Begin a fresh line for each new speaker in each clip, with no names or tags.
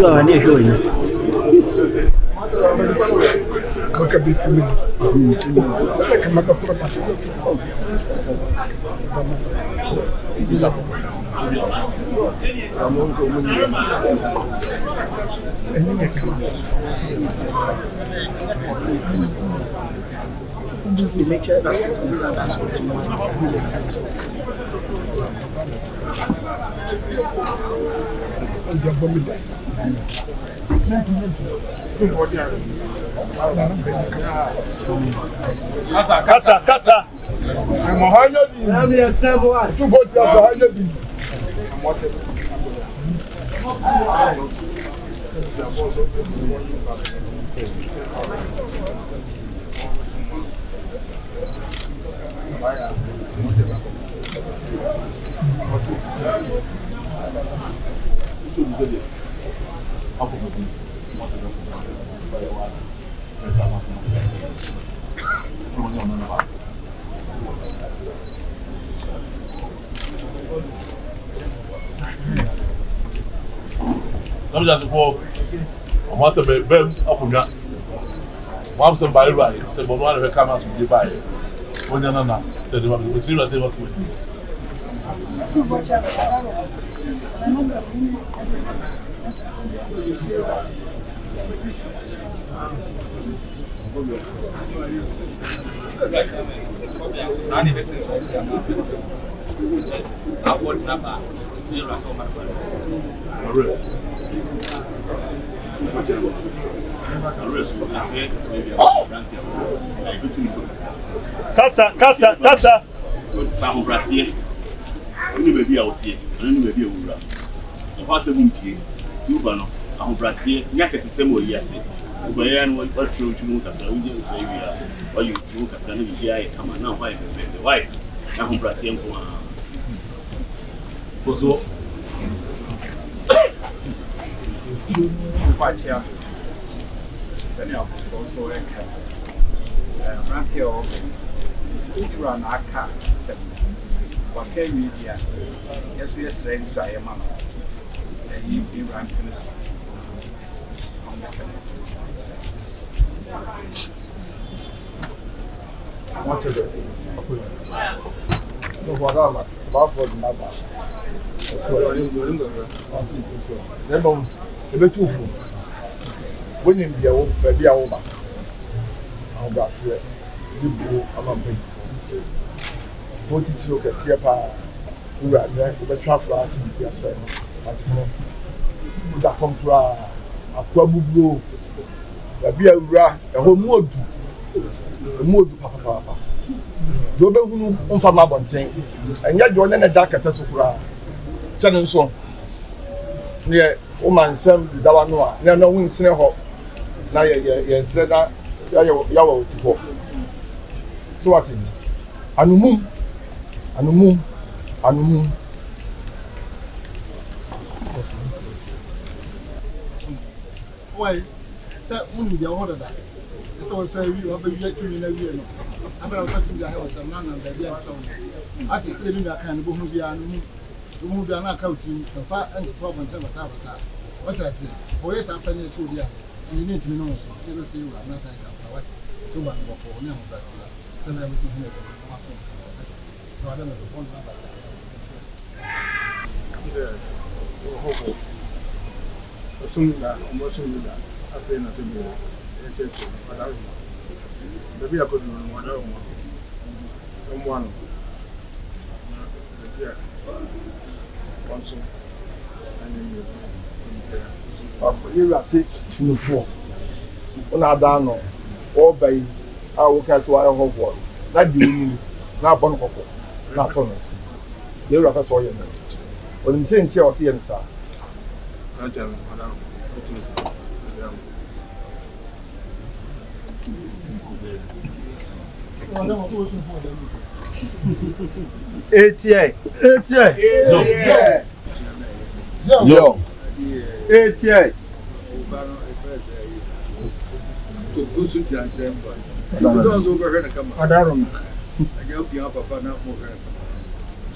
I need to show you.
Cook a bit to me. Come up with Casa. I'm a hundred. I'm a 240.
Let me just go. I want to be bent up on that. Once somebody right, said, but one of the cameras will be by it. When you're not, said, we seriously what we do. Casa.
Found Brassier. You may be out here, and you may be a ruler. The possible key, two banner, and Brassier, Yak is a same way, yes. Bayan, what true you look at the window, or you look at the new come on now, why? Now, Brassier.
Quite here. Then you have so a cat. Ranty or you run a car. What came me here? Yes, we are saying to a man. You ran finish.
What to do? No, whatever. About for the mother. Then, a bit too full. When you be a baby over, I'll gas it. You go among me. What did you look at Siapa? Who are there to the travel as you say? That from Pra, a quabu, a beer, a whole mood. A mood, Papa. You don't know from my bunting, and yet you're in a dark at Tasukura. Sudden song. Near woman, some Dawanoa, near no wind snare hop. Now, yes, said that yellow to walk. So what in Anumu.
Why? Sir, only the order that. So I say we have a year to in a year. I'm talking to house and none of the dear son. I think living that kind of who be an accounting for 5 and 12 and 10 hours. What's I say? For yes, I'm planning to do and you need to know so. Never see you are not like what to one more for now. Send everything here. So I don't know the phone number.
Assuming that, I've been at the church, but I don't know. Maybe I couldn't run one. One. Yeah. Also, and then afọ yɛwura ase tunufoɔ wɔn ada ano ɔɔba yi a wɔka so ayɛ hɔ bɔɔl na deɛ onim na abɔ no kɔkɔ na atɔ no yɛwura fɛ so ɔyɛ no wɔnim sɛ nti a ɔsi yɛ no saa.
ATI.
Yo.
ATI.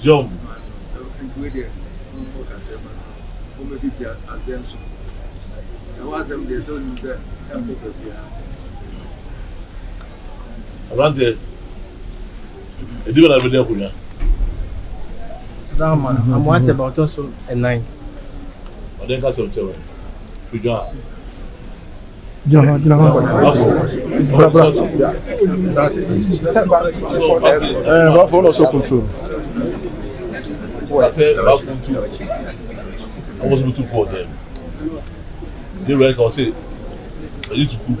John. Around Ediba na bede akunya.
Dama, Amoa Tebe also a 9.
Oden ka se o tewe. Pidwa.
John.
But for also control.
I said about 2. I was looking for them. They were like I say, I need to cook.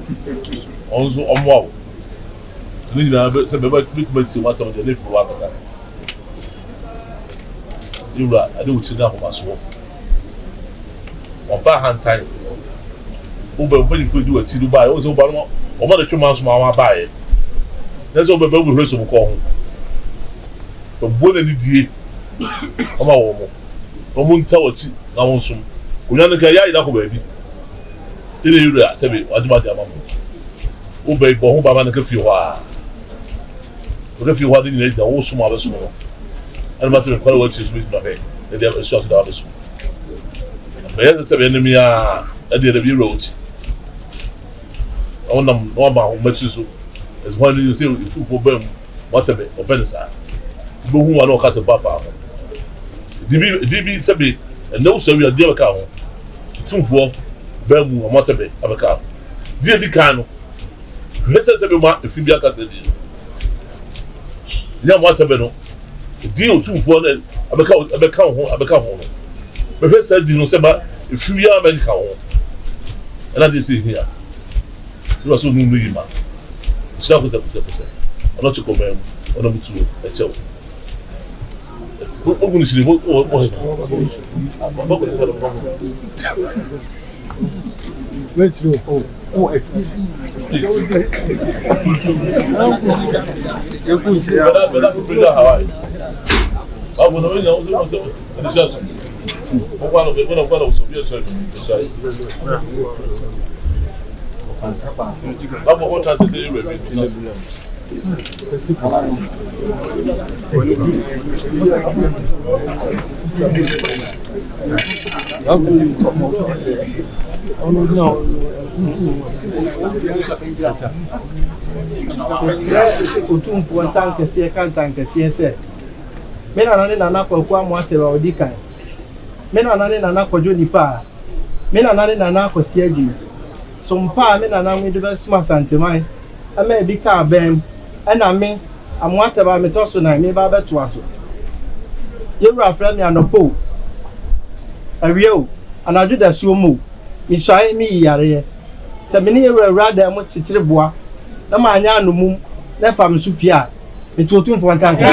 Also, Amoa. Ni na be se be ba big match wa some dey for wa kasa. Yura ade uti na ho maso. Oba hantai. Oba bani fu du ati du ba, o so ba no. O ma de twema so ma wa ba ye. Na so be bu hreso ko ho. To bo na ni die. O ma wo mo. O mu nta wati na won sum. Onya ne ka ya ida ko ba bi. Ire yura se be aduma de amamu. Oba bo ho ba ma na ka fi ho a. Porque fio hadi ni da o suma abesu mo ana ma se ko lo ti sumi na be e dia so da abesu be ya se be enemy a e dia be road on nam no ma o machi so as one you say if for bem whatever opensa bo hu wa no ka se ba fa ho dibi se be e no so wi dia ka ho Otumfuo Banmu o Tebe abeka dia di kan no lese se be ma e fi bia ka se di Amoa Tebe no di Otumfuo na abeka ho no be fe said di no se ba efi ya America ho na dey say here you are so no yi ma so ko se ona chiko mem ona mutu e chew o ni sini mo
Let's go. Oh,
Otumfuo ntankese ka ntankese se me na nane nana kwa Amoa Tebe odi kan me na nane nana kojo nipa me na nane nana akosi agi so mpa me na nane de be suma Asantehene ama bi ka bem na me Amoa Tebe me to so na me ba beto aso yewura fra me anopo awieo anaju da suomo mi sai mi yare se me ne yewura da mo titire boa na ma anya anumum na fam su pia me to Otumfuo ntanka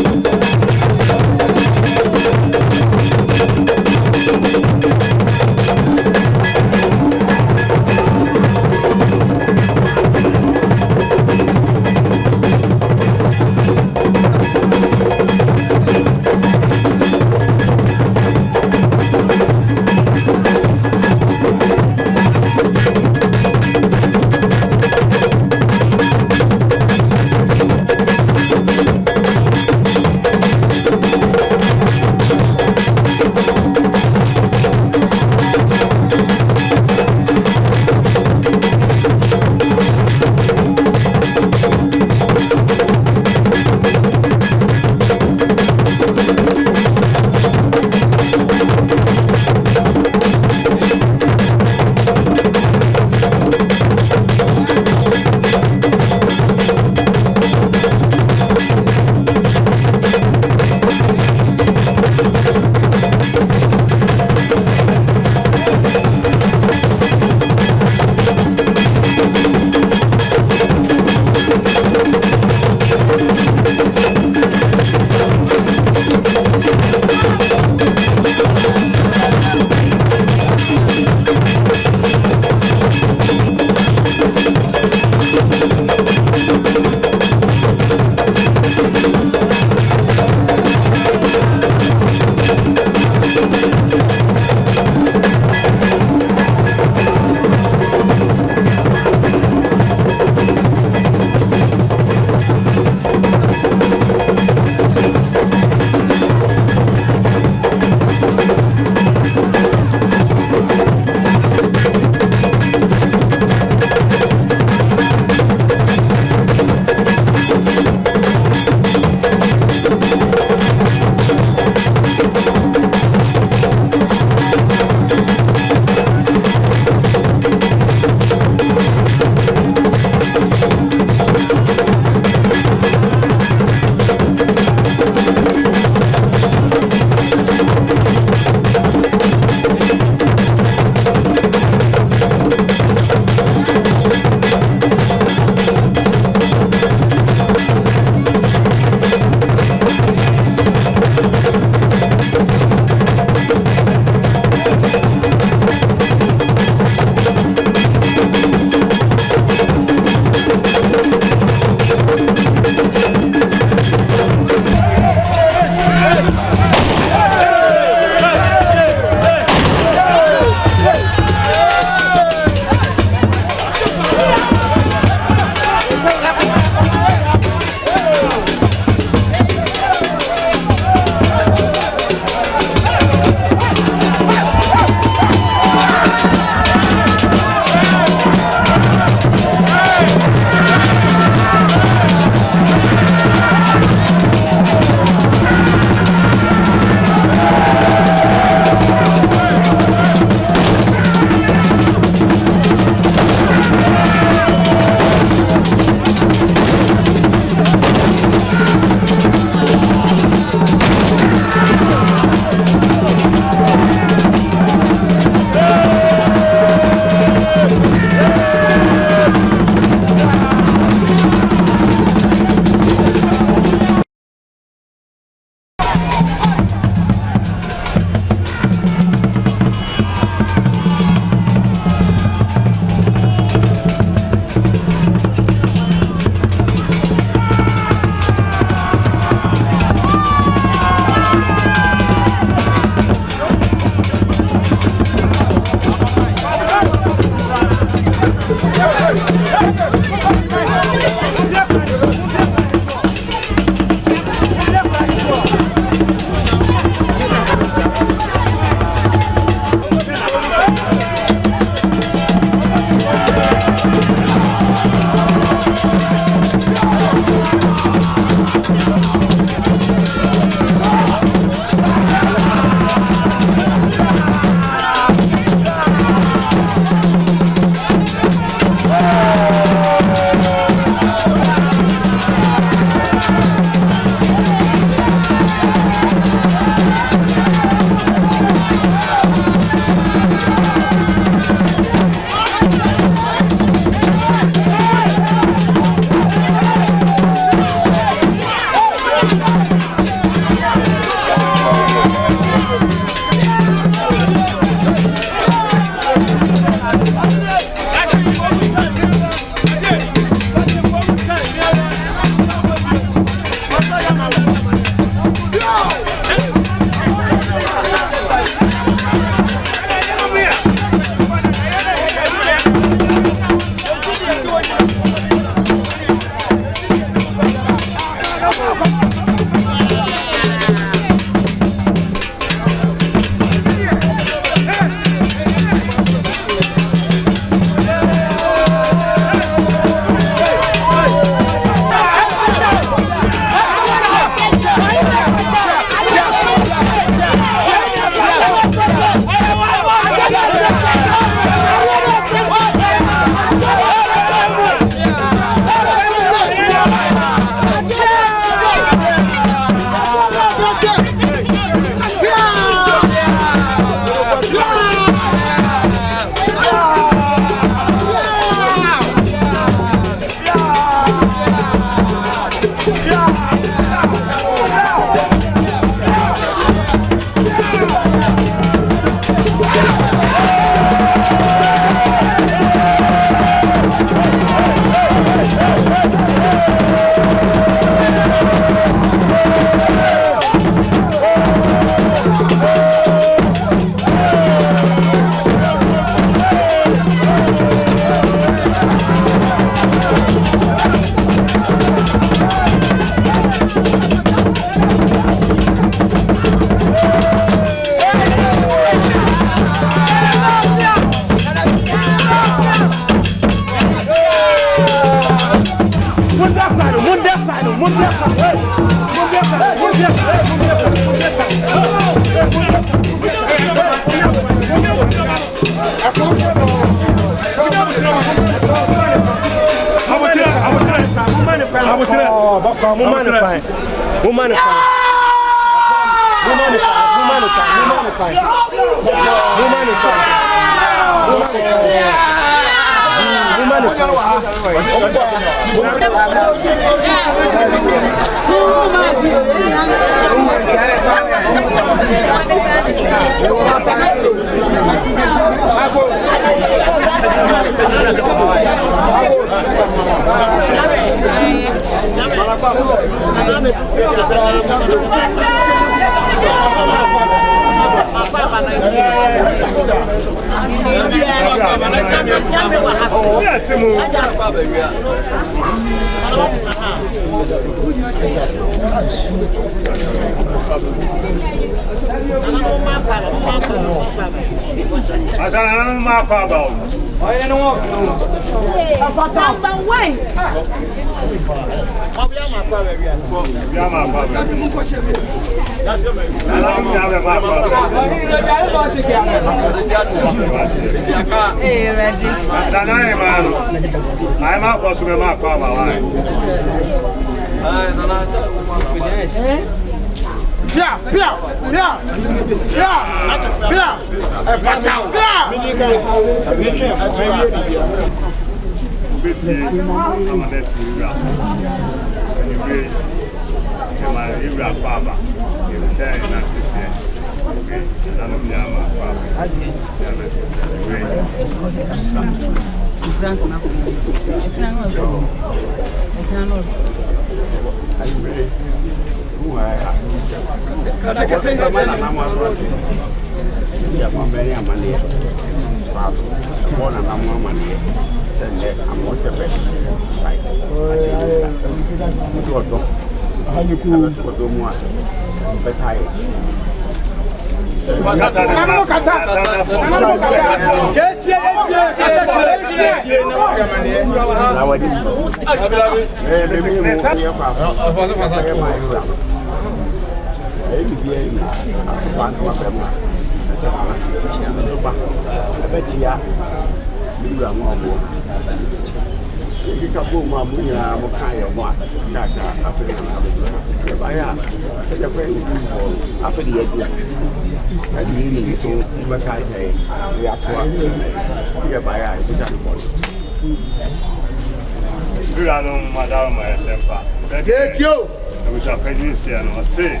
I was a penisian or say,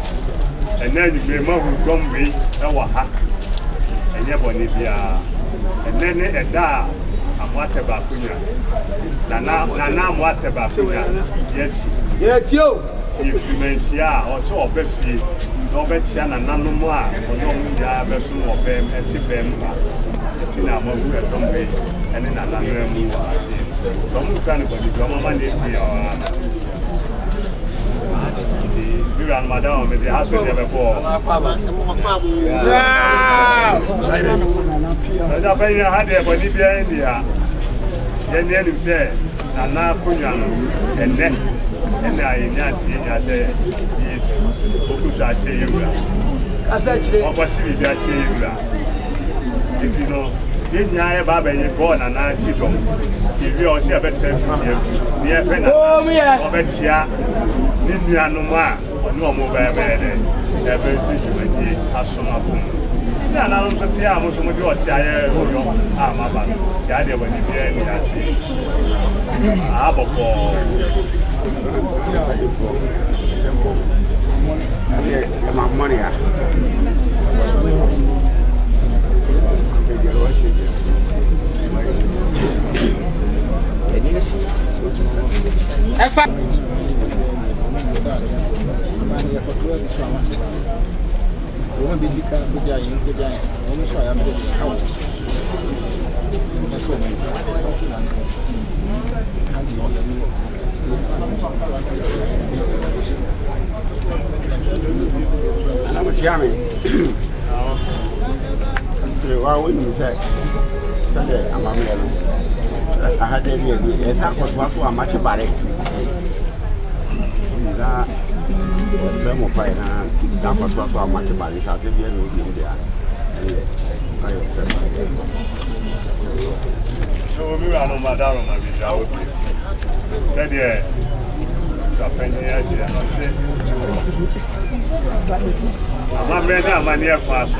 and then you may more don't be our hack. And never need and then a da and what about Punya. Nana, what about Punya? Yes,
Yes, you.
if you may see also a beefy, no better and none more, or no media version of them and Tebe. Tina Mogu don't be, and then another move. Don't kind of the drama money to your you and Madame, the house will never fall. I had a body behind here. Then him say, Nana Punyan, and then, and I say, yes, focus, I say you. As actually, or possibly, I say you. If you know, in Yaya Baba, you born and I chicken. If you also have a better near Penna, or Betia, Nina no more, no more bad, ever did has some of them. Now, I'm going to say, I'm going to say, I'm going to say, when you be any, I see. I have a money. I had a yes, I was one for much about it. Some of my that was one for much about it. I said, yeah, we'll be there. So we ran on Madame, I would be said, yeah, the penny, I said, my men are my near class.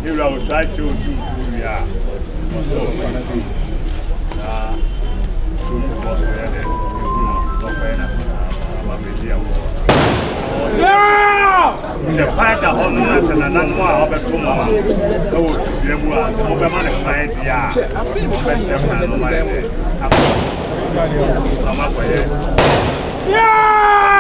You know, try to do, yeah. So, it's a fight of honors and an animal of a tomorrow. Oh, you are the Open fight, yeah. Best ever, no matter. Yeah!